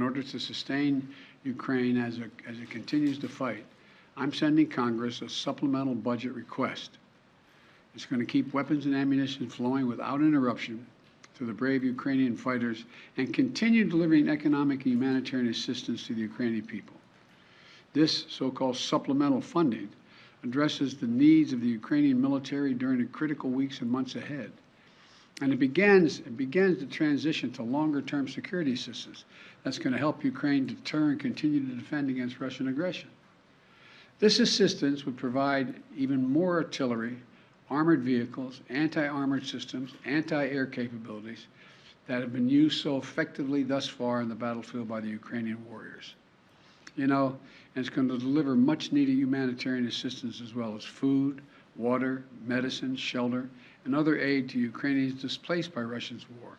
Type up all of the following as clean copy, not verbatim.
in order to sustain Ukraine as it continues to fight, I'm sending Congress a supplemental budget request. It's going to keep weapons and ammunition flowing without interruption to the brave Ukrainian fighters and continue delivering economic and humanitarian assistance to the Ukrainian people. This so-called supplemental funding addresses the needs of the Ukrainian military during the critical weeks and months ahead. And it begins the transition to longer-term security assistance that's going to help Ukraine deter and continue to defend against Russian aggression. This assistance would provide even more artillery, armored vehicles, anti-armored systems, anti-air capabilities that have been used so effectively thus far in the battlefield by the Ukrainian warriors. You know, and it's going to deliver much-needed humanitarian assistance as well as food, water, medicine, shelter, and other aid to Ukrainians displaced by Russia's war,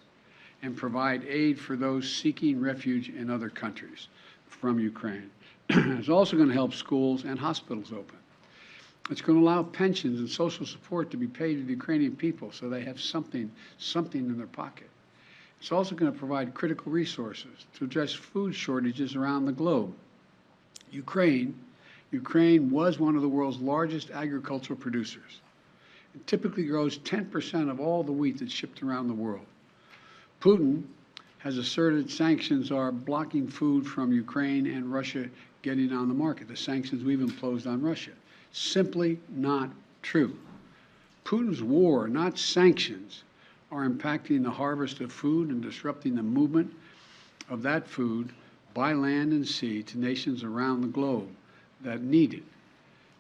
and provide aid for those seeking refuge in other countries from Ukraine. It's also going to help schools and hospitals open. It's going to allow pensions and social support to be paid to the Ukrainian people so they have something in their pocket. It's also going to provide critical resources to address food shortages around the globe. Ukraine was one of the world's largest agricultural producers. It typically grows 10% of all the wheat that's shipped around the world. Putin has asserted sanctions are blocking food from Ukraine and Russia getting on the market, the sanctions we've imposed on Russia. Simply not true. Putin's war, not sanctions, are impacting the harvest of food and disrupting the movement of that food by land and sea to nations around the globe that need it.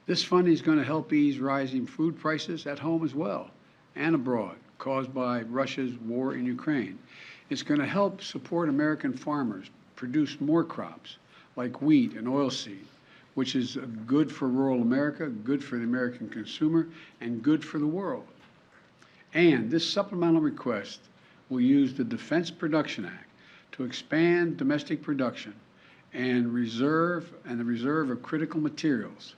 This funding is going to help ease rising food prices at home as well and abroad caused by Russia's war in Ukraine. It's going to help support American farmers produce more crops like wheat and oilseed, which is good for rural America, good for the American consumer, and good for the world. And this supplemental request will use the Defense Production Act to expand domestic production and the reserve of critical materials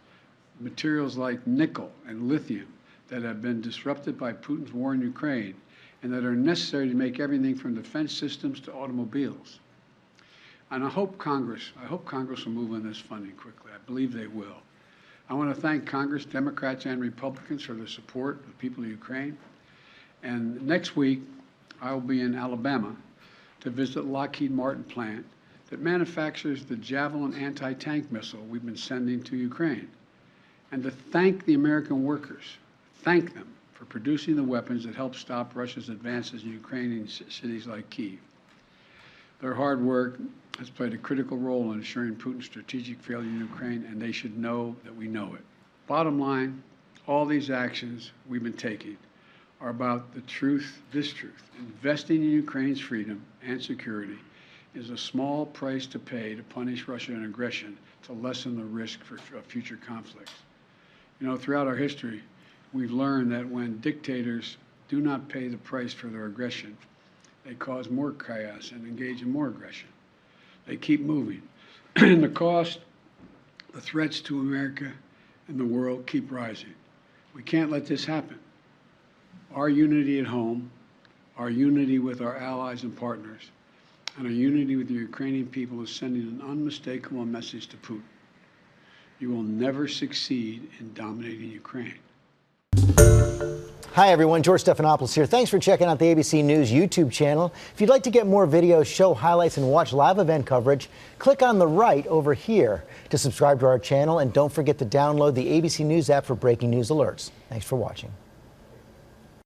like nickel and lithium that have been disrupted by Putin's war in Ukraine and that are necessary to make everything from defense systems to automobiles. And I hope Congress will move on this funding quickly. I believe they will. I want to thank Congress, Democrats and Republicans, for their support of the people of Ukraine. And next week, I will be in Alabama to visit Lockheed Martin plant that manufactures the Javelin anti-tank missile we've been sending to Ukraine, and to thank the American workers, thank them for producing the weapons that help stop Russia's advances in Ukrainian cities like Kyiv. Their hard work has played a critical role in ensuring Putin's strategic failure in Ukraine, and they should know that we know it. Bottom line, all these actions we've been taking are about the truth, this truth. Investing in Ukraine's freedom and security is a small price to pay to punish Russian aggression to lessen the risk for future conflicts. You know, throughout our history, we've learned that when dictators do not pay the price for their aggression, they cause more chaos and engage in more aggression. They keep moving. And the cost, the threats to America and the world keep rising. We can't let this happen. Our unity at home, our unity with our allies and partners, and our unity with the Ukrainian people is sending an unmistakable message to Putin. You will never succeed in dominating Ukraine. Hi, everyone. George Stephanopoulos here. Thanks for checking out the ABC News YouTube channel. If you'd like to get more videos, show highlights, and watch live event coverage, click on the right over here to subscribe to our channel. And don't forget to download the ABC News app for breaking news alerts. Thanks for watching.